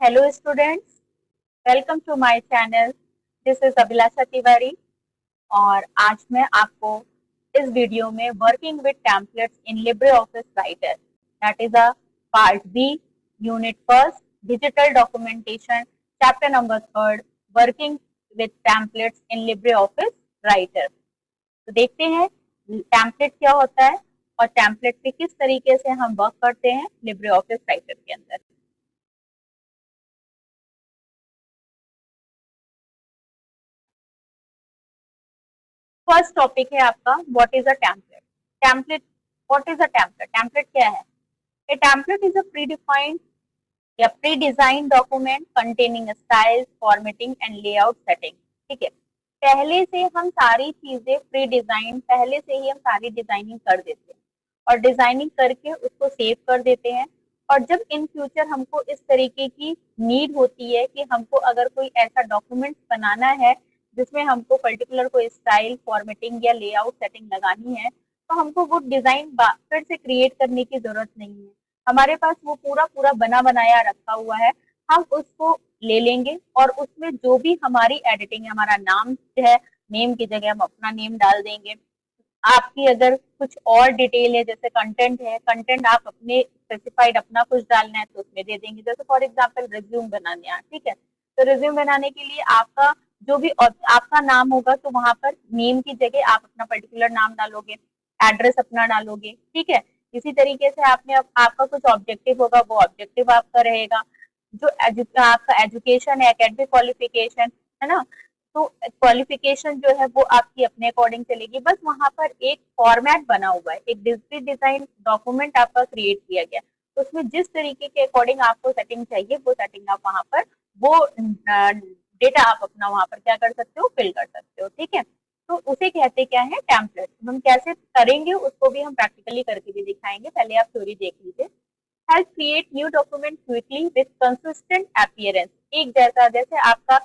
Hello students, welcome to my channel. This is Abhilasha Tiwari और आज मैं आपको इस वीडियो में working with templates in Libre office Writer that is a part B, unit first, digital documentation, chapter number third, working with templates in Libre office Writer. तो देखते हैं template क्या होता है और टेम्पलेट पे किस तरीके से हम वर्क करते हैं लिब्रे ऑफिस राइटर के अंदर। फर्स्ट टॉपिक है आपका what is a template. Template what is a template? Template क्या है? A template is a predefined या pre design document containing style, formatting and layout setting. ठीक है, पहले से हम सारी चीजें प्री डिजाइन, पहले से ही हम सारी डिजाइनिंग कर देते हैं और डिजाइनिंग करके उसको सेव कर देते हैं। और जब इन फ्यूचर हमको इस तरीके की नीड होती है कि हमको अगर कोई ऐसा डॉक्यूमेंट बनाना है जिसमें हमको पर्टिकुलर कोई स्टाइल, फॉर्मेटिंग या लेआउट सेटिंग लगानी है, तो हमको वो डिजाइन फिर से क्रिएट करने की जरूरत नहीं है। हमारे पास वो पूरा पूरा बना बनाया रखा हुआ है। हम उसको ले लेंगे और उसमें जो भी हमारी एडिटिंग है, हमारा नाम है, नेम की जगह हम अपना नेम डाल देंगे। आपकी अगर कुछ और डिटेल है, जैसे कंटेंट है, कंटेंट आप अपने स्पेसिफाइड अपना कुछ डालना है तो उसमें दे देंगे। जैसे फॉर एग्जांपल रिज्यूम बनाने हैं, ठीक है, तो रिज्यूम बनाने के लिए आपका जो भी आपका नाम होगा तो वहां पर नेम की जगह आप अपना पर्टिकुलर नाम डालोगे, एड्रेस अपना डालोगे। ठीक है, इसी तरीके से आपने आपका कुछ ऑब्जेक्टिव होगा, वो ऑब्जेक्टिव आपका रहेगा। जो आपका एजुकेशन है, एकेडमिक क्वालिफिकेशन है ना, तो क्वालिफिकेशन जो है वो आपकी अपने अकॉर्डिंग चलेगी। बस वहां पर एक फॉर्मेट बना हुआ है, एक डिजिटल डिजाइन डॉक्यूमेंट आपका क्रिएट किया गया, तो उसमें जिस तरीके के अकॉर्डिंग आपको सेटिंग चाहिए वो सेटिंग आप वहां पर, वो डेटा आप अपना वहां पर क्या कर सकते हो, फिल कर सकते हो। ठीक है, तो उसे कहते क्या है, टेम्पलेट। हम कैसे करेंगे उसको भी हम प्रैक्टिकली करके भी दिखाएंगे, पहले आप थ्योरी देख लीजिए। Help create new document quickly with consistent appearance. एक जैसा, जैसे आपका,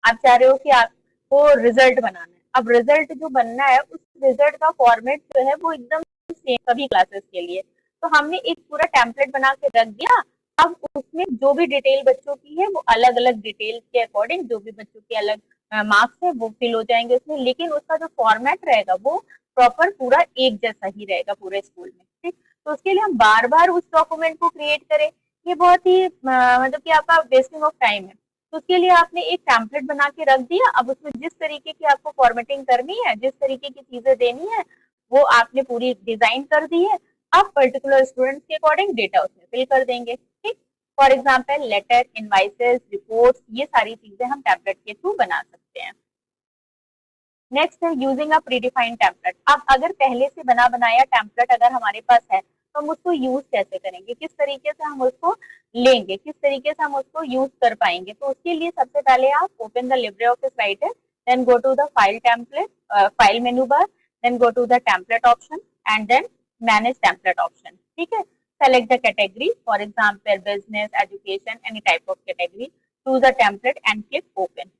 आप चाह रहे हो कि आपको रिजल्ट बनाना है, अब रिजल्ट जो बनना है उस रिजल्ट का फॉर्मेट जो है वो एकदम सेम सभी क्लासेस के लिए। तो हमने एक पूरा टेम्पलेट बना के रख दिया। अब उसमें जो भी डिटेल बच्चों की है वो अलग अलग डिटेल के अकॉर्डिंग, जो भी बच्चों के अलग मार्क्स है वो फिल हो जाएंगे उसमें, लेकिन उसका जो फॉर्मेट रहेगा वो प्रॉपर पूरा एक जैसा ही रहेगा पूरे स्कूल में। ठीक, तो उसके लिए हम बार बार उस डॉक्यूमेंट को क्रिएट करें, ये बहुत ही मतलब कि आपका वेस्टिंग ऑफ टाइम है। तो उसके लिए आपने एक टेम्पलेट बना के रख दिया। अब उसमें जिस तरीके की आपको फॉर्मेटिंग करनी है, जिस तरीके की चीजें देनी है, वो आपने पूरी डिजाइन कर दी है। आप पर्टिकुलर स्टूडेंट्स के अकॉर्डिंग डेटा उसमें फिल कर देंगे। ठीक, for example letter, invoices, reports, ये सारी चीजें हम टेम्पलेट के थ्रू बना सकते हैं। नेक्स्ट है यूजिंग अ प्रीडिफाइंड टेम्पलेट। अब अगर पहले से बना बनाया टेम्पलेट अगर हमारे पास है तो हम उसको यूज कैसे करेंगे, किस तरीके से हम उसको लेंगे, किस तरीके से हम उसको यूज कर पाएंगे। तो उसके लिए सबसे पहले आप open the Libre office Writer, then go to the file template, file menu bar, then go to the template option and then manage template option. ठीक है, select the category, for example business, education, any type of category, choose a template and click open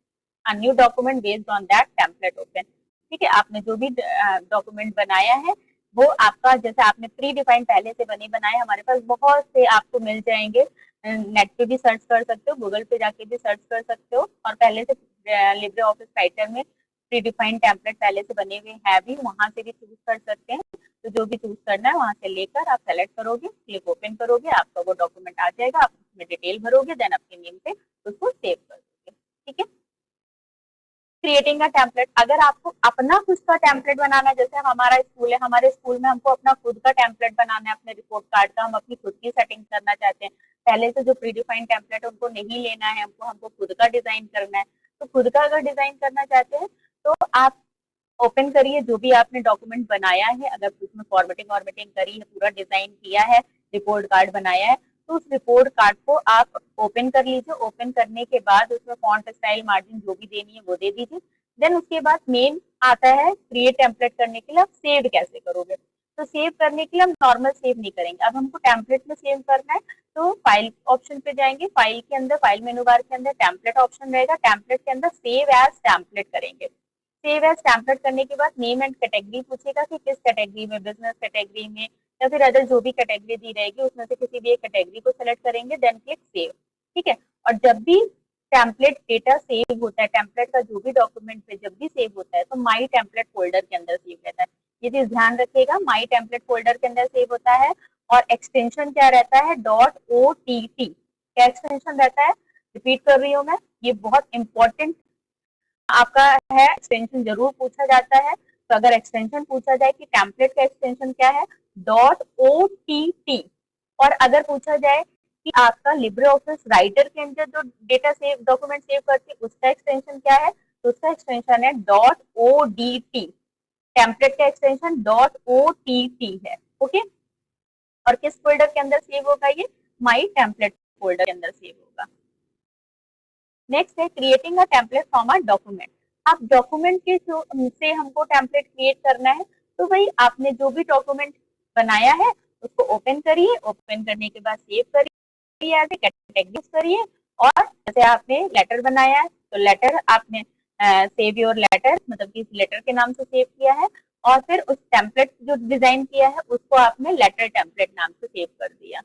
a new document based on that template open। ठीक है, आपने जो भी document बनाया है वो आपका, जैसे आपने प्री डिफाइंड पहले से बने बनाए, हमारे पास बहुत से आपको मिल जाएंगे। नेट पे भी सर्च कर सकते हो, गूगल पे जाके भी सर्च कर सकते हो, और पहले से लिब्रे ऑफिस राइटर में प्री डिफाइंड टेम्पलेट पहले से बने हुए हैं भी, वहां से भी चूज कर सकते हैं। तो जो भी चूज करना है वहां से लेकर आप सेलेक्ट करोगे, क्लिक ओपन करोगे, आपका वो डॉक्यूमेंट आ जाएगा, आप उसमें डिटेल भरोगे, देन अपने नेम से उसको सेव कर दोगे। ठीक है, क्रिएटिंग अ टेम्पलेट। अगर आपको अपना खुद का टेम्पलेट बनाना है, जैसे हमारा स्कूल है, हमारे स्कूल में हमको अपना खुद का टेम्पलेट बनाना है अपने रिपोर्ट कार्ड का, हम अपनी खुद की सेटिंग करना चाहते हैं, पहले से जो प्रीडिफाइंड टेम्पलेट है उनको नहीं लेना है हमको, हमको खुद का डिजाइन करना है। तो खुद का अगर डिजाइन करना चाहते हैं तो आप ओपन करिए जो भी आपने डॉक्यूमेंट बनाया है, अगर उसमें फॉर्मेटिंग वॉर्मेटिंग करी है, पूरा डिजाइन किया है, रिपोर्ट कार्ड बनाया है, तो उस रिपोर्ट कार्ड को आप ओपन कर लीजिए। ओपन करने के बाद उसमें फॉन्ट स्टाइल, मार्जिन जो भी देनी है वो दे दीजिए। देन उसके बाद मेन आता है क्रिएट टेम्पलेट करने के लिए, आप सेव कैसे करोगे। तो सेव करने के लिए हम नॉर्मल सेव नहीं करेंगे, अब हमको टेम्पलेट में सेव करना है। तो फाइल ऑप्शन पे जाएंगे, फाइल के अंदर, फाइल मेनू बार के अंदर टेम्पलेट ऑप्शन रहेगा, टेम्पलेट के अंदर सेव एज टेम्पलेट करेंगे। सेव एज टेम्पलेट करने के बाद नेम एंड कैटेगरी पूछेगा कि किस कैटेगरी में, बिजनेस कैटेगरी में या फिर अदर जो भी कैटेगरी दी रहेगी उसमें से किसी भी एक कैटेगरी को सेलेक्ट करेंगे, देन क्लिक सेव। ठीक है। और जब भी टेम्पलेट डेटा सेव होता है, टेम्पलेट का जो भी डॉक्यूमेंट पे जब भी सेव होता है तो माई टेम्पलेट फोल्डर के अंदर सेव रहता है। ये चीज ध्यान रखिएगा, माई टेम्पलेट फोल्डर के अंदर सेव होता है। और एक्सटेंशन क्या रहता है, .ott। क्या एक्सटेंशन रहता है, रिपीट कर रही हूँ मैं, ये बहुत इंपॉर्टेंट आपका है, एक्सटेंशन जरूर पूछा जाता है। तो अगर एक्सटेंशन पूछा जाए कि टेम्पलेट का एक्सटेंशन क्या है, .ott। और अगर पूछा जाए कि आपका लिब्रे ऑफिस राइटर के अंदर जो डेटा सेव डॉक्यूमेंट सेव करते हैं उसका एक्सटेंशन क्या है, तो उसका एक्सटेंशन है .odt। टेम्पलेट का एक्सटेंशन .ott है। ओके। और किस फोल्डर के अंदर सेव होगा, ये माई टेम्पलेट फोल्डर के अंदर सेव होगा। नेक्स्ट है creating a template from a document. आप डॉक्यूमेंट के से हमको टेम्पलेट क्रिएट करना है, तो भाई आपने जो भी डॉक्यूमेंट बनाया है उसको ओपन करिए, ओपन करने के बाद सेव करिए, एज ए कैटेगरी करिए। और जैसे आपने लेटर बनाया है तो लेटर आपने सेव योर लेटर, मतलब कि लेटर के नाम से सेव किया है। और फिर उस टेम्पलेट जो डिजाइन किया है उसको आपने लेटर टेम्पलेट नाम से सेव कर दिया।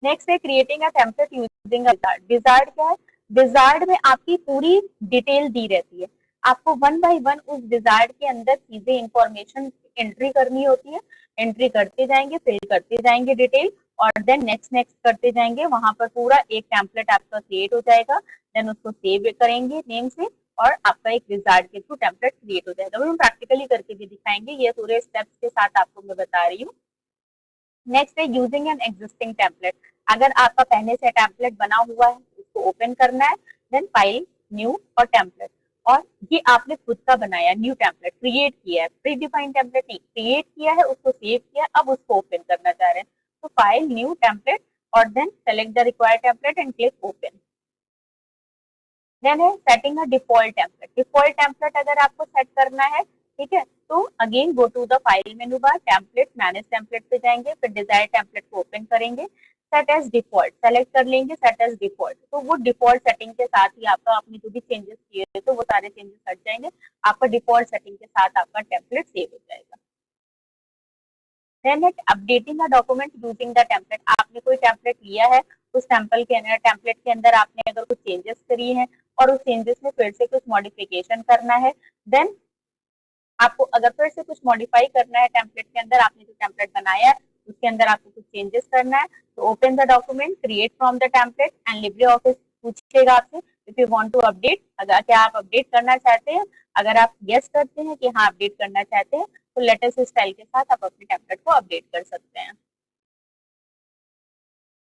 नेक्स्ट है creating a template using wizard. Wizard क्या है, विजार्ड में आपकी पूरी डिटेल दी रहती है, आपको वन बाय वन उस विजार्ड के अंदर चीजें इंफॉर्मेशन एंट्री करनी होती है। एंट्री करते जाएंगे, फिल करते जाएंगे डिटेल, और देन नेक्स्ट नेक्स्ट करते जाएंगे, वहां पर पूरा एक टेम्पलेट आपका क्रिएट हो जाएगा। देन उसको सेव करेंगे नेम से, और आपका एक विजार्ड के थ्रू टेम्पलेट क्रिएट हो जाएगा। हम प्रैक्टिकली करके भी दिखाएंगे, ये पूरे स्टेप्स के साथ आपको मैं बता रही हूँ। नेक्स्ट है यूजिंग एन एग्जिस्टिंग टेम्पलेट। अगर आपका पहले से टेम्पलेट बना हुआ है उसको ओपन करना है, देन फाइल, न्यू और टेम्पलेट। और ये आपने खुद का बनाया न्यू टेम्पलेट क्रिएट किया है, प्री डिफाइंड टेम्पलेट नहीं, क्रिएट किया है, उसको सेव किया, अब उसको ओपन करना चाह रहे हैं, तो फाइल, न्यू, टेम्पलेट, और then select the required template and click open. Then है setting a default template. Default template अगर आपको सेट करना है, ठीक है, तो again go to the file menu bar, template, manage template पे जाएंगे, फिर डिजायर टेम्पलेट को ओपन करेंगे, सेट एज डिफॉल्ट सेलेक्ट कर लेंगे, सेट एज डिफॉल्ट। तो वो डिफॉल्ट सेटिंग के साथ ही आपका, आपने जो भी चेंजेस किए तो वो सारे चेंजेस हट जाएंगे, आपका डिफॉल्ट सेटिंग के साथ आपका टेम्पलेट सेव हो जाएगा। Then updating a document using the template. आपने कोई टेम्पलेट लिया है, उस टेम्पलेट के अंदर आपने अगर कुछ चेंजेस करी है और उस चेंजेस में फिर से कुछ मॉडिफिकेशन करना है, देन आपको अगर फिर से कुछ मॉडिफाई करना है टेम्पलेट के अंदर, आपने जो टेम्पलेट बनाया है उसके अंदर आपको कुछ चेंजेस करना है, तो open the document, create from the template and Libre Office पूछेगा आपसे if you want to update, अगर क्या आप अपडेट करना चाहते हैं। अगर आप यस करते हैं कि हाँ अपडेट करना चाहते हैं, तो लेटेस्ट स्टाइल के साथ आप अपने टेम्पलेट को अपडेट कर सकते हैं।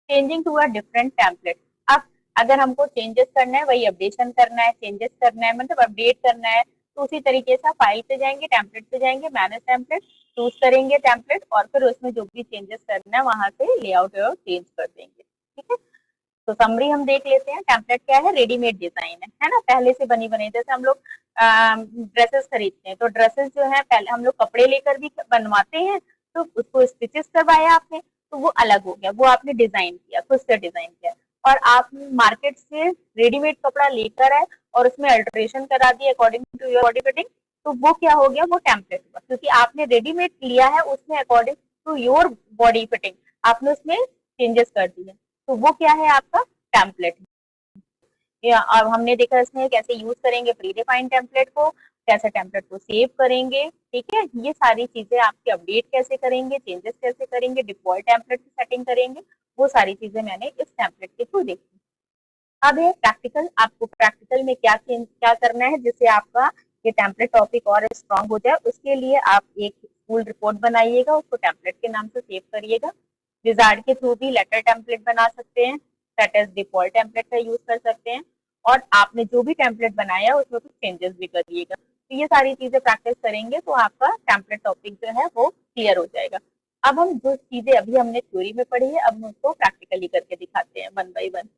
Changing to a different template. अब अगर हमको चेंजेस करना है, वही अपडेशन करना है, चेंजेस करना है मतलब अपडेट करना है, तो उसी तरीके से फाइल पे जाएंगे, टेम्पलेट पे जाएंगे, मैनेज टेम्पलेट, चूज करेंगे टेम्पलेट, और फिर उसमें जो भी चेंजेस करना है वहां से लेआउट चेंज कर देंगे। ठीक है, तो समरी हम देख लेते हैं। टेम्पलेट क्या है, रेडीमेड डिजाइन है ना, पहले से बनी बनी, जैसे हम लोग ड्रेसेस खरीदते हैं, तो ड्रेसेस जो है पहले हम लोग कपड़े लेकर भी बनवाते हैं, तो उसको स्टिचेस करवाया आपने, तो वो अलग हो गया, वो आपने डिजाइन किया, खुद से डिजाइन किया। और आप मार्केट से रेडीमेड कपड़ा लेकर आए और उसमें अल्टरेशन करा दिए according to your body fitting, तो वो क्या हो गया, वो टेम्पलेट हुआ, क्योंकि आपने रेडीमेड लिया है, उसमें according to your body fitting आपने उसमें चेंजेस कर दिए, तो वो क्या है आपका टेम्पलेट। अब हमने देखा इसमें कैसे यूज करेंगे प्री डिफाइंड टेम्पलेट को, कैसे टेम्पलेट को सेव करेंगे, ठीक है, ये सारी चीजें आपकी अपडेट कैसे करेंगे, चेंजेस कैसे करेंगे, डिफॉल्ट टेम्पलेट की सेटिंग करेंगे, वो सारी चीजें मैंने इस टेम्पलेट के थ्रू देखी। अब है प्रैक्टिकल, आपको प्रैक्टिकल में क्या करना है जिससे आपका ये टेम्पलेट टॉपिक और स्ट्रांग हो जाए। उसके लिए आप एक स्कूल रिपोर्ट बनाइएगा, उसको टेम्पलेट के नाम से सेव करिएगा। विजार्ड के थ्रू भी लेटर टेम्पलेट बना सकते हैं, सेट एज डिफॉल्ट टेम्पलेट का यूज कर सकते हैं, और आपने जो भी टेम्पलेट बनाया उसमें कुछ चेंजेस भी करिएगा। तो ये सारी चीजें प्रैक्टिस करेंगे तो आपका टेम्पलेट टॉपिक जो है वो क्लियर हो जाएगा। अब हम जो चीजें अभी हमने थ्योरी में पढ़ी है, अब हम उसको प्रैक्टिकली करके दिखाते हैं one by one.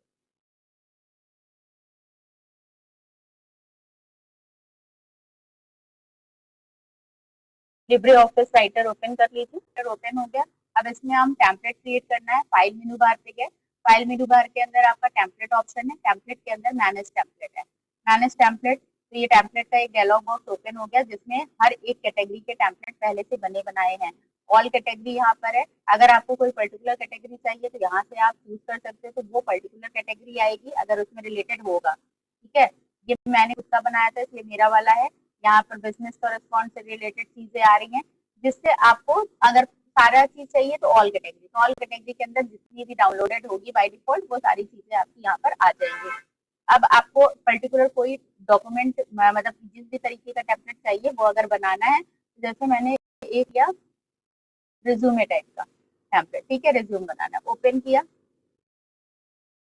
Libre office writer open कर लीजिए, राइटर ओपन हो गया। अब इसमें हम टेम्पलेट क्रिएट करना है, फाइल मेनू बार पे गए, फाइल मेनू बार के अंदर आपका टेम्पलेट ऑप्शन है, टेम्पलेट के अंदर मैनेज टेम्पलेट है, मैनेज टेम्पलेट, तो ये टेम्पलेट का एक डायलॉग बॉक्स ओपन हो गया जिसमें हर एक कैटेगरी के टेम्पलेट पहले से बने बनाए हैं। ऑल कैटेगरी यहाँ पर है। अगर आपको कोई पर्टिकुलर कैटेगरी चाहिए तो यहाँ से आप चूज कर सकते हो, तो वो पर्टिकुलर कैटेगरी आएगी अगर उसमें रिलेटेड होगा। ठीक है, ये मैंने खुद का बनाया था इसलिए मेरा वाला है। यहाँ पर बिजनेस कॉरेस्पॉन्ड से रिलेटेड चीजें आ रही हैं, जिससे आपको अगर सारा चीज चाहिए तो ऑल कैटेगरी, तो ऑल कैटेगरी के अंदर जितनी भी डाउनलोडेड होगी बाय डिफॉल्ट वो सारी चीजें आपकी यहाँ पर आ जाएंगी। अब आपको पर्टिकुलर कोई डॉक्यूमेंट मतलब जिस भी तरीके का टेम्पलेट चाहिए वो अगर बनाना है, जैसे मैंने एक किया रिज्यूमे टाइप का टेम्पलेट, ठीक है, रिज्यूम बनाना, ओपन किया,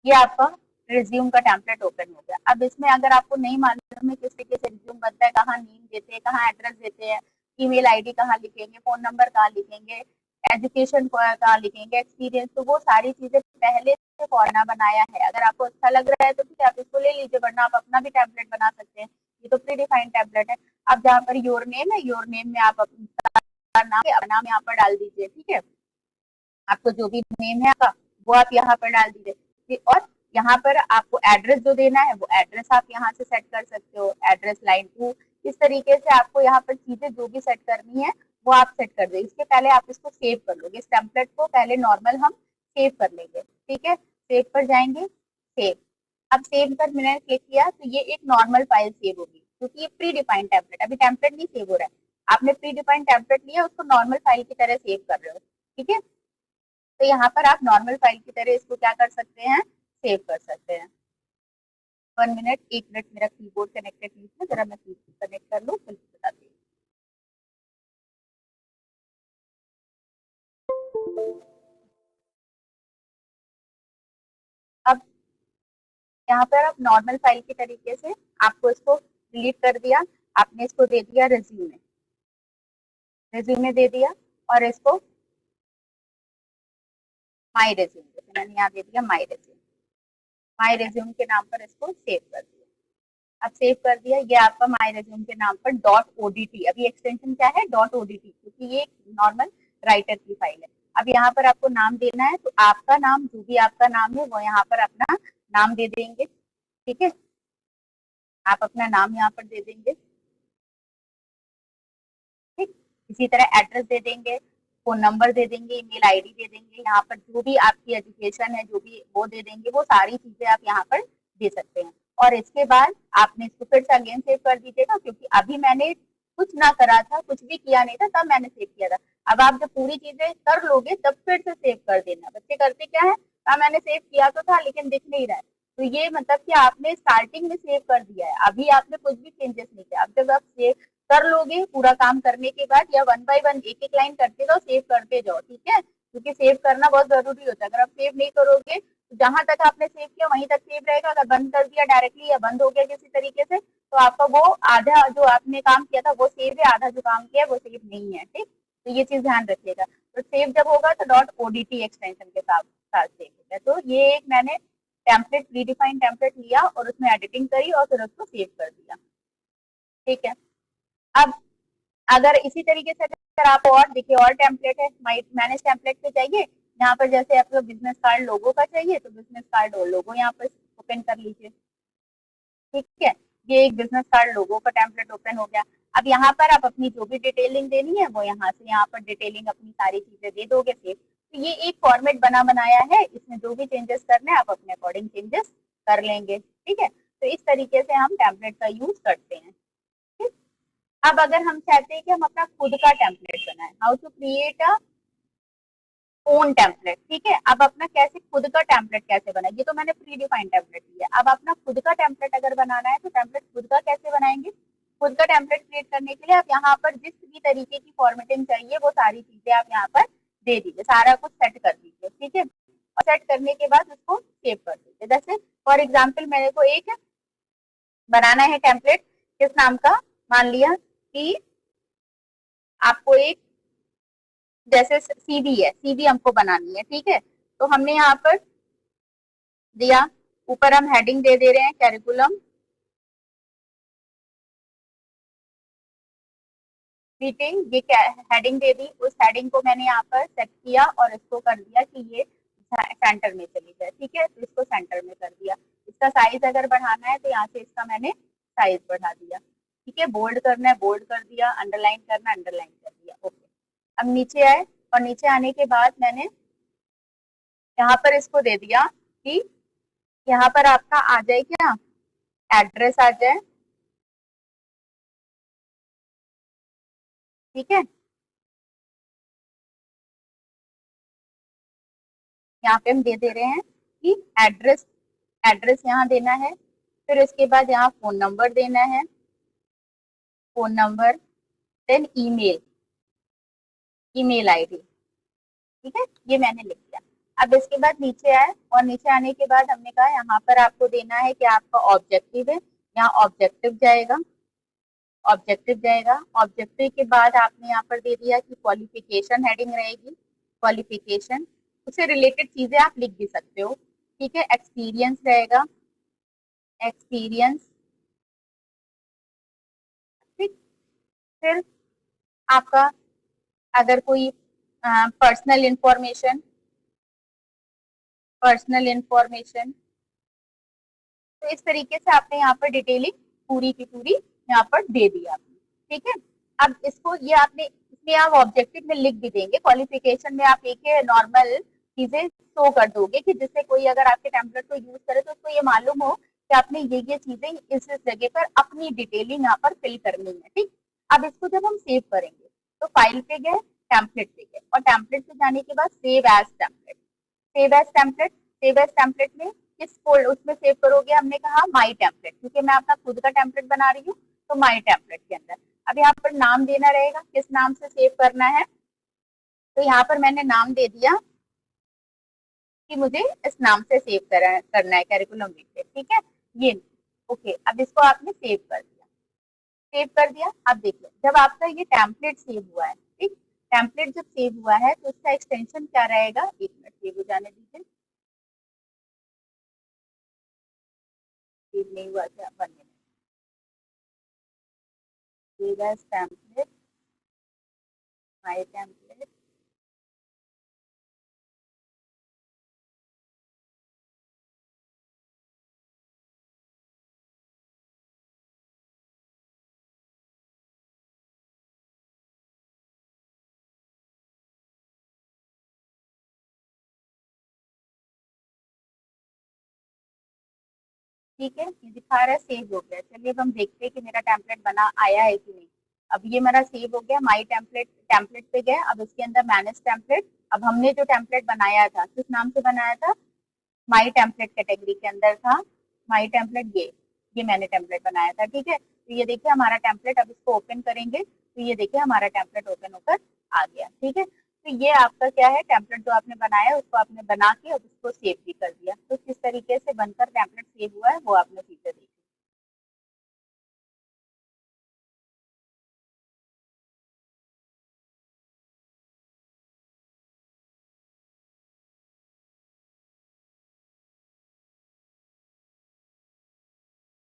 ये आपका रिज्यूम का टेम्पलेट ओपन हो गया। अब इसमें अगर आपको नहीं मालूम है किस तरीके से रिज्यूम बनता है, कहाँ नेम देते हैं, कहाँ एड्रेस देते हैं, ईमेल आईडी कहाँ लिखेंगे, फोन नंबर कहाँ लिखेंगे, एजुकेशन कहाँ लिखेंगे, एक्सपीरियंस, तो वो सारी चीजें पहले से फॉर्ना बनाया है। अगर आपको अच्छा लग रहा है तो ठीक है आप इसको ले लीजिए, वरना आप अपना भी टेम्पलेट बना सकते हैं, ये तो प्री डिफाइंड टेम्पलेट है। अब जहाँ पर योर नेम है, योर नेम में आप अपना नाम यहाँ पर डाल दीजिए, ठीक है, आपको जो भी नेम है आपका वो आप यहाँ पर डाल दीजिए। और यहाँ पर आपको एड्रेस जो देना है वो एड्रेस आप यहाँ से सेट कर सकते हो, एड्रेस लाइन 2, इस तरीके से आपको यहाँ पर चीजें जो भी सेट करनी है वो आप सेट कर दे। इसके पहले आप इसको सेव कर लोगे, इस टेम्पलेट को पहले नॉर्मल हम सेव कर लेंगे, ठीक है, सेव पर जाएंगे, सेव। अब सेव पर मैंने क्लिक किया तो ये एक नॉर्मल फाइल सेव होगी, क्योंकि ये प्री डिफाइंड टेम्पलेट, अभी टेम्पलेट नहीं सेव हो रहा है, आपने प्री डिफाइंड टेम्पलेट लिया उसको नॉर्मल फाइल की तरह सेव कर रहे हो, ठीक है। तो यहाँ पर आप नॉर्मल फाइल की तरह इसको क्या कर सकते हैं, सेव कर सकते हैं। 1 मिनट, 1 मिनट, मेरा कीबोर्ड कनेक्टेड नहीं है, जरा मैं कीबोर्ड कनेक्ट कर लूँ फिर बताती हूँ। अब यहाँ पर आप नॉर्मल फाइल की तरीके से आपको इसको डिलीट कर दिया, आपने इसको दे दिया रिज्यूमे, रिज्यूमे दे दिया, और इसको माई रिज्यूम, जैसे मैंने यहाँ दे दिया माई रिज्यूम, माई रिज्यूम के नाम पर इसको सेव कर दिया। अब सेव कर दिया, ये आपका माई रिज्यूम के नाम पर डॉट ओडीटी, अभी एक्सटेंशन क्या है, डॉट ओडीटी, क्योंकि ये नॉर्मल राइटर की फाइल है। अब यहाँ पर आपको नाम देना है, तो आपका नाम जो भी आपका नाम है वो यहाँ पर अपना नाम दे देंगे, ठीक है, आप अपना नाम यहाँ पर दे देंगे, ठीक। इसी तरह एड्रेस दे देंगे, फोन नंबर दे देंगे, ईमेल आईडी दे देंगे, यहाँ पर जो भी आपकी एजुकेशन है जो भी वो दे देंगे, वो सारी चीजें आप यहाँ पर दे सकते हैं। और इसके बाद आपने इसको फिर से अगेन सेव कर दीजिएगा, क्योंकि अभी मैंने कुछ ना करा था, कुछ भी किया नहीं था, तब मैंने सेव किया था। अब आप जब पूरी चीजें कर लोगे तब फिर से सेव कर देना। बच्चे करते क्या है, मैंने सेव किया तो था लेकिन दिख नहीं रहा है, तो ये मतलब कि आपने स्टार्टिंग में सेव कर दिया है, अभी आपने कुछ भी चेंजेस नहीं किया। अब जब आप सेव कर लोगे पूरा काम करने के बाद, या 1 बाय 1 एक एक लाइन करते जाओ, सेव करते जाओ, ठीक है, क्योंकि सेव करना बहुत जरूरी होता है। अगर आप सेव नहीं करोगे तो जहां तक आपने सेव किया वहीं तक सेव रहेगा, अगर बंद कर दिया डायरेक्टली या बंद हो गया किसी तरीके से, तो आपका वो आधा जो आपने काम किया था वो सेव है, आधा जो काम किया वो सेव नहीं है, ठीक। तो ये चीज ध्यान रखिएगा। तो सेव जब होगा तो डॉट ओडीटी एक्सटेंशन के साथ साथ सेव होगा। तो ये एक मैंने टेम्पलेट, प्रीडिफाइंड टेम्पलेट लिया और उसमें एडिटिंग करी और फिर उसको सेव कर दिया, ठीक है। अब अगर इसी तरीके से अगर आप और देखिए और टेम्पलेट है, मैनेज टेम्पलेट पे जाइए, यहाँ पर जैसे आपको बिजनेस कार्ड लोगो का चाहिए तो बिजनेस कार्ड और लोगो यहाँ पर ओपन कर लीजिए, ठीक है, ये एक बिजनेस कार्ड लोगो का टेम्पलेट ओपन हो गया। अब यहाँ पर आप अपनी जो भी डिटेलिंग देनी है वो यहाँ से यहाँ पर डिटेलिंग अपनी सारी चीजें दे दोगे सेव। तो ये एक फॉर्मेट बना बनाया है, इसमें जो भी चेंजेस करने हैं आप अपने अकॉर्डिंग चेंजेस कर लेंगे, ठीक है। तो इस तरीके से हम टेम्पलेट का यूज करते हैं, ठीक। अब अगर हम चाहते हैं कि हम अपना खुद का टेम्पलेट बनाएं, how to create a own template, ठीक है। अब अपना कैसे खुद का टेम्पलेट कैसे बनाए, ये तो मैंने प्री डिफाइंड टेम्पलेट लिया, अब अपना खुद का टेम्पलेट अगर बनाना है तो टेम्पलेट खुद का कैसे बनाएंगे। खुद का टेम्पलेट क्रिएट करने के लिए आप यहाँ पर जिस भी तरीके की फॉर्मेटिंग चाहिए वो सारी चीजें आप यहाँ पर दे दीजिए, सारा कुछ सेट कर दीजिए, ठीक है। और सेट करने के बाद उसको सेव कर दीजिए। जैसे फॉर एग्जाम्पल मेरे को एक बनाना है टेम्पलेट, किस नाम का, मान लिया कि आपको एक जैसे सीवी है, सीवी हमको बनानी है, ठीक है। तो हमने यहाँ पर दिया, ऊपर हम हेडिंग दे रहे हैं कैरिकुलम मीटिंग, ये हेडिंग दे दी, उस हेडिंग को मैंने यहाँ पर सेट किया और इसको कर दिया कि ये सेंटर में चली जाए, ठीक है, तो इसको सेंटर में कर दिया। इसका साइज अगर बढ़ाना है तो यहाँ से इसका मैंने साइज बढ़ा दिया, ठीक है, बोल्ड करना है बोल्ड कर दिया, अंडरलाइन करना अंडरलाइन कर दिया, ओके। अब नीचे आए और नीचे आने के बाद मैंने यहाँ पर इसको दे दिया कि यहाँ पर आपका आ जाए क्या, एड्रेस आ जाए, ठीक है। यहाँ पे हम दे दे रहे हैं कि एड्रेस, एड्रेस यहाँ देना है, फिर इसके बाद यहाँ फोन नंबर देना है, phone number, then email, email ID, ठीक है, ये मैंने लिख दिया। अब इसके बाद नीचे आए, और नीचे आने के बाद हमने कहा यहाँ पर आपको देना है कि आपका ऑब्जेक्टिव है, यहाँ ऑब्जेक्टिव जाएगा, ऑब्जेक्टिव जाएगा। ऑब्जेक्टिव के बाद आपने यहाँ पर दे दिया कि क्वालिफिकेशन हेडिंग रहेगी, क्वालिफिकेशन, उससे रिलेटेड चीजें आप लिख भी सकते हो, ठीक है। एक्सपीरियंस रहेगा, एक्सपीरियंस, ठीक। फिर आपका अगर कोई पर्सनल इंफॉर्मेशन, पर्सनल इंफॉर्मेशन, तो इस तरीके से आपने यहाँ पर डिटेलिंग पूरी की पूरी यहाँ पर दे दी आपने, ठीक है। अब इसको ये आपने, इसमें आप ऑब्जेक्टिव में लिख भी देंगे, क्वालिफिकेशन में आप एक नॉर्मल चीजें शो कर दोगे कि जिससे कोई अगर आपके टेम्पलेट को यूज करे तो उसको ये मालूम हो कि आपने ये चीजें इस जगह पर अपनी डिटेलिंग यहाँ पर फिल करनी है, ठीक। अब इसको जब हम सेव करेंगे तो फाइल पे गए, टेम्पलेट पे गए, और टेम्पलेट पे जाने के बाद save as template, save as template, save as template में किस फोल्डर उसमें सेव करोगे, हमने कहा माई टेम्पलेट, क्योंकि मैं अपना खुद का टेम्पलेट बना रही हूँ, तो माई टेम्पलेट के अंदर। अब यहाँ पर नाम देना रहेगा, किस नाम से सेव करना है, तो यहाँ पर मैंने नाम दे दिया कि मुझे इस नाम से सेव करना है, करिकुलम वीटे, ठीक है, ये। ओके, अब इसको आपने सेव कर दिया, सेव कर दिया। अब देखिए जब आपका ये टेम्पलेट सेव हुआ है, ठीक, टेम्पलेट जब सेव हुआ है तो उसका एक्सटेंशन क्या रहेगा, एक मिनट सेव हो जाने दीजिए, सेव नहीं हुआ क्या, 1 minute, save as template, my template, ठीक है, ये दिखा रहा है सेव हो गया। चलिए अब हम देखते हैं कि मेरा टेम्पलेट बना आया है कि नहीं। अब ये मेरा सेव हो गया, माई टेम्पलेट, टेम्पलेट पे गया, अब इसके अंदर मैनेज टेम्पलेट। अब हमने जो टेम्पलेट बनाया था किस नाम से बनाया था, माई टेम्पलेट कैटेगरी के अंदर था, माई टेम्पलेट, ये मैंने टेम्पलेट बनाया था, ठीक है। तो ये देखिए हमारा टेम्पलेट, अब इसको ओपन करेंगे तो ये देखिए हमारा टेम्पलेट ओपन होकर आ गया, ठीक है। तो ये आपका क्या है, टेम्पलेट जो आपने बनाया है उसको आपने बना के अब उसको सेव भी कर दिया। तो किस तरीके से बनकर टेम्पलेट सेव हुआ है वो आपने फीचर देखी।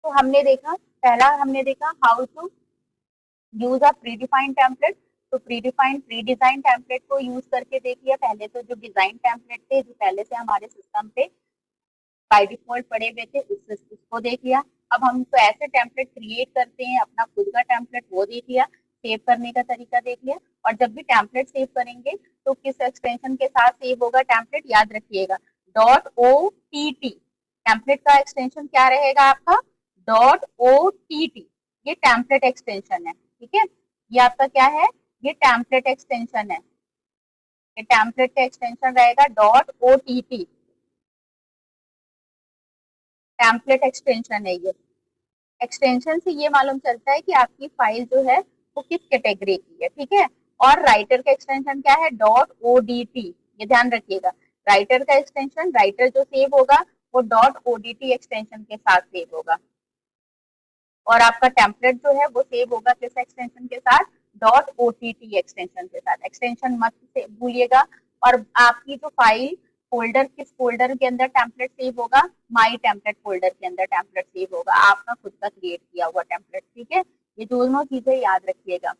तो हमने देखा, पहला हमने देखा how to use a predefined template. तो predefined pre design template को यूज करके देख लिया। पहले तो जो डिजाइन टेम्पलेट थे जो पहले से हमारे सिस्टम पे बाय डिफॉल्ट पड़े हुए थे उसको देख लिया। अब हम तो ऐसे टेम्पलेट क्रिएट करते हैं, अपना खुद का टेम्पलेट वो देख लिया, सेव करने का तरीका देख लिया। और जब भी टेम्पलेट सेव करेंगे तो किस एक्सटेंशन के साथ सेव होगा टेम्पलेट, याद रखिएगा, .ott। टेम्पलेट का एक्सटेंशन क्या रहेगा आपका, .ott। ये टेम्पलेट एक्सटेंशन है, ठीक है। ये आपका क्या है, ये टेम्पलेट एक्सटेंशन है, ये टेम्पलेट का एक्सटेंशन रहेगा .ott। टेम्पलेट एक्सटेंशन है ये। एक्सटेंशन से ये मालूम चलता है कि आपकी फाइल जो है वो किस कैटेगरी की है, ठीक है। और राइटर का एक्सटेंशन क्या है, .odt। ये ध्यान रखिएगा, राइटर का एक्सटेंशन, राइटर जो सेव होगा वो .odt एक्सटेंशन के साथ सेव होगा। और आपका टेम्पलेट जो है वो सेव होगा किस एक्सटेंशन के साथ, .ott एक्सटेंशन के साथ। एक्सटेंशन मत से भूलिएगा। और आपकी जो फाइल फोल्डर, किस फोल्डर के अंदर टेम्पलेट सेव होगा, माई टेम्पलेट फोल्डर के अंदर टेम्पलेट सेव होगा, आपका खुद का क्रिएट किया हुआ टेम्पलेट, ठीक है। ये दोनों चीजें याद रखिएगा।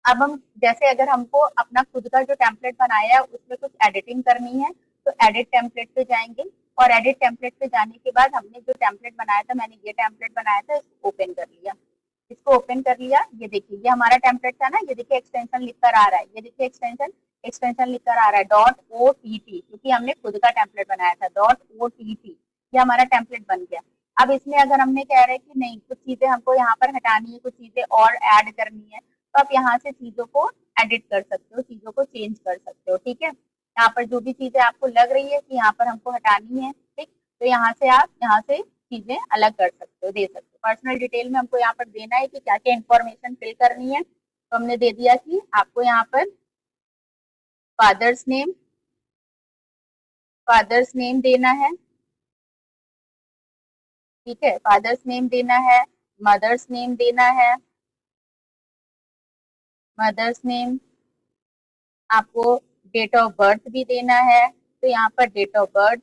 अब हम जैसे अगर हमको अपना खुद का जो टेम्पलेट बनाया है उसमें कुछ एडिटिंग करनी है तो एडिट टेम्पलेट पे जाएंगे। और एडिट टेम्पलेट पे जाने के बाद हमने जो टेम्पलेट बनाया था, मैंने ये टेम्पलेट बनाया था, इसको ओपन कर लिया, इसको ओपन कर लिया। ये देखिए ये हमारा टेम्पलेट था ना, ये देखिए एक्सटेंशन लिख कर आ रहा है, ये देखिए एक्सटेंशन एक्सटेंशन लिखकर आ रहा है .ott, क्योंकि हमने खुद का टेम्पलेट बनाया था .ott, ये हमारा टेम्पलेट बन गया। अब इसमें अगर हमने कह रहे हैं कि नहीं कुछ चीजें हमको यहाँ पर हटानी है, कुछ चीजें और ऐड करनी है, तो आप यहाँ से चीजों को एडिट कर सकते हो, चीजों को चेंज कर सकते हो। ठीक है, यहाँ पर जो भी चीजें आपको लग रही है कि यहाँ पर हमको हटानी है, ठीक, तो यहाँ से आप यहाँ से चीजें अलग कर सकते हो, दे सकते हो। पर्सनल डिटेल में हमको यहाँ पर देना है कि क्या क्या इन्फॉर्मेशन फिल करनी है, तो हमने दे दिया कि आपको यहाँ पर फादर्स नेम देना है, ठीक है, फादर्स नेम देना है, मदर्स नेम देना है, मदर्स नेम, आपको डेट ऑफ बर्थ भी देना है, तो यहाँ पर डेट ऑफ बर्थ,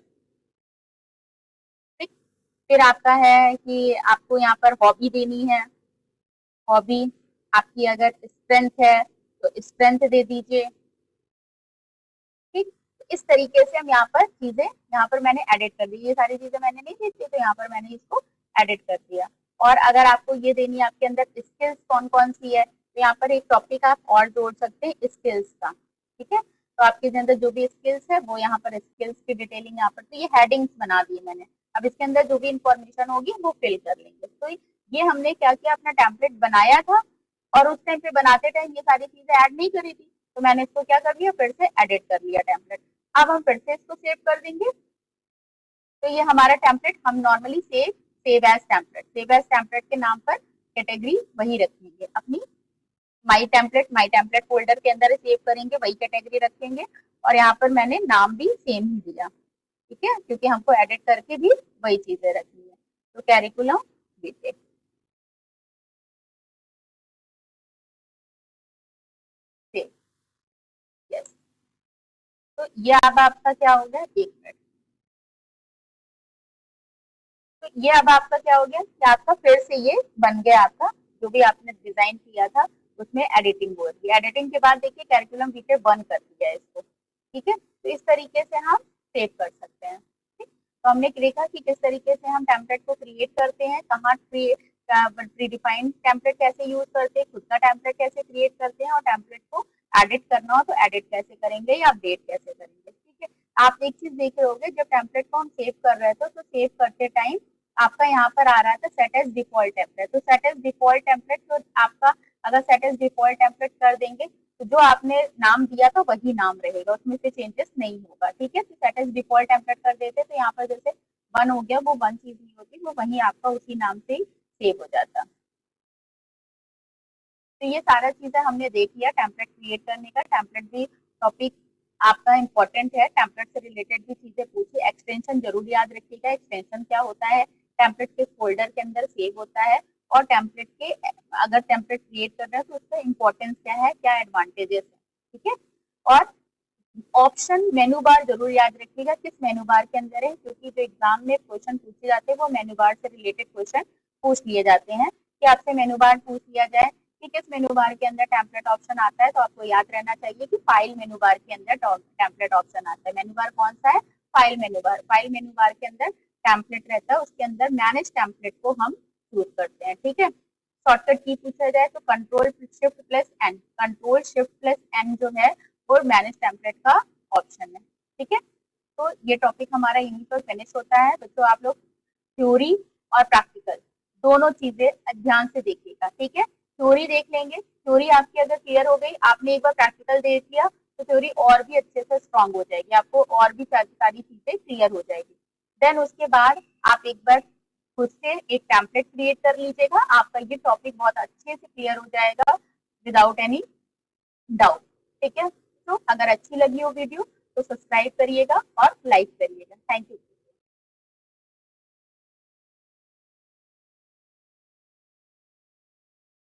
ठीक। फिर आपका है कि आपको यहाँ पर हॉबी देनी है, हॉबी आपकी अगर स्ट्रेंथ है तो स्ट्रेंथ दे दीजिए, ठीक। इस तरीके से हम यहाँ पर चीजें, यहाँ पर मैंने एडिट कर दी, ये सारी चीजें मैंने नहीं दी थी तो यहाँ पर मैंने इसको एडिट कर दिया। और अगर आपको ये देनी है आपके अंदर स्किल्स कौन कौन सी है, तो यहाँ पर एक टॉपिक आप और जोड़ सकते हैं स्किल्स का, ठीक है। तो आपके अंदर जो भी स्किल्स है वो यहाँ पर स्किल्स की डिटेलिंग यहाँ पर, तो ये हेडिंग्स बना दी मैंने। अब इसके अंदर जो भी इंफॉर्मेशन होगी वो फिल कर लेंगे। तो ये हमने क्या किया, अपना टेम्पलेट बनाया था और उस टाइम पे बनाते टाइम ये सारी चीजें ऐड नहीं करी थी, तो मैंने इसको क्या कर लिया, फिर से एडिट कर लिया टेम्पलेट। अब हम फिर से इसको सेव कर देंगे। तो ये हमारा टेम्पलेट हम नॉर्मली सेव एज टेम्पलेट के नाम पर कैटेगरी वही रखेंगे अपनी, माई टेम्पलेट फोल्डर के अंदर सेव करेंगे, वही कैटेगरी रखेंगे। और यहाँ पर मैंने नाम भी सेम ही दिया, ठीक है, क्योंकि हमको एडिट करके भी वही चीजें रखनी है। तो कैरिकुलम विटे, यस। तो ये अब आपका क्या हो गया, 1 मिनट। तो ये अब आपका क्या हो गया कि आपका फिर से ये बन गया, आपका जो भी आपने डिजाइन किया था उसमें एडिटिंग हो रही है। एडिटिंग के बाद देखिए कैरिकुलम वीटे बंद कर दिया है इसको, ठीक है। तो इस तरीके से हम सेव कर सकते हैं, ठीक। तो हमने देखा कि किस तरीके से हम टेम्पलेट को क्रिएट करते हैं, कहाँ प्री डिफाइंड टेम्पलेट कैसे यूज करते हैं, खुद का टेम्पलेट कैसे क्रिएट करते हैं, और टेम्पलेट को एडिट करना हो तो एडिट कैसे करेंगे या अपडेट कैसे करेंगे, ठीक है। आप एक चीज देख रहे होंगे, जब टेम्पलेट को हम सेव कर रहे थे तो सेव करते टाइम आपका यहाँ पर आ रहा था सेट एज डिफॉल्ट टेम्पलेट। तो सेट एज डिफॉल्ट टेम्पलेट, तो आपका अगर सेट एज डिफॉल्ट टेम्पलेट कर देंगे तो जो आपने नाम दिया था वही नाम रहेगा, उसमें से चेंजेस नहीं होगा, ठीक है। तो सेट एज डिफॉल्ट टेम्पलेट कर देते तो यहाँ पर जैसे 1 हो गया, वो 1 चीज नहीं होती, वो वही आपका उसी नाम से ही सेव हो जाता। तो ये सारा चीजें हमने देख लिया टेम्पलेट क्रिएट करने का। टेम्पलेट भी टॉपिक आपका इंपॉर्टेंट है, टेम्पलेट से रिलेटेड भी चीजें पूछी। एक्सटेंशन जरूर याद रखिएगा, एक्सटेंशन क्या होता है, टेम्पलेट के फोल्डर के अंदर सेव होता है, और टेम्पलेट के अगर टेम्पलेट क्रिएट कर रहे हैं तो उसका इंपॉर्टेंस क्या है, क्या एडवांटेजेस है, ठीक है। और ऑप्शन मेनू बार जरूर याद रखिएगा, किस मेनू बार के अंदर है, क्योंकि जो एग्जाम में क्वेश्चन पूछे जाते हैं वो मेनू बार से रिलेटेड क्वेश्चन पूछ लिए जाते हैं, कि आपसे मेनू बार पूछ लिया जाए कि किस मेनू बार के अंदर टेम्पलेट ऑप्शन आता है, तो आपको याद रहना चाहिए कि फाइल मेनू बार के अंदर टेम्पलेट ऑप्शन आता है। मेनू बार कौन सा है, फाइल मेनू बार। फाइल मेनू बार के अंदर टेम्पलेट रहता है, उसके अंदर मैनेज टेम्पलेट को हम चूज करते हैं, ठीक है। शॉर्टकट की पूछा जाए तो control shift plus N, control shift plus N जो है वो मैनेज टेम्पलेट का ऑप्शन है, ठीक है। तो ये टॉपिक हमारा यहीं पर फिनिश होता है। बच्चों आप लोग थ्योरी और प्रैक्टिकल दोनों चीजें ध्यान से देखिएगा, ठीक है। थ्योरी देख लेंगे, थ्योरी आपकी अगर क्लियर हो गई, आपने एक बार प्रैक्टिकल देख लिया तो थ्योरी और भी अच्छे से स्ट्रांग हो जाएगी, आपको और भी सारी चीजें क्लियर हो जाएगी। देन उसके बाद आप एक बार खुद से एक टेम्पलेट क्रिएट कर लीजिएगा, आपका ये टॉपिक बहुत अच्छे से क्लियर हो जाएगा विदाउट एनी डाउट, ठीक है। तो अगर अच्छी लगी हो वीडियो तो सब्सक्राइब करिएगा और लाइक करिएगा। Thank you.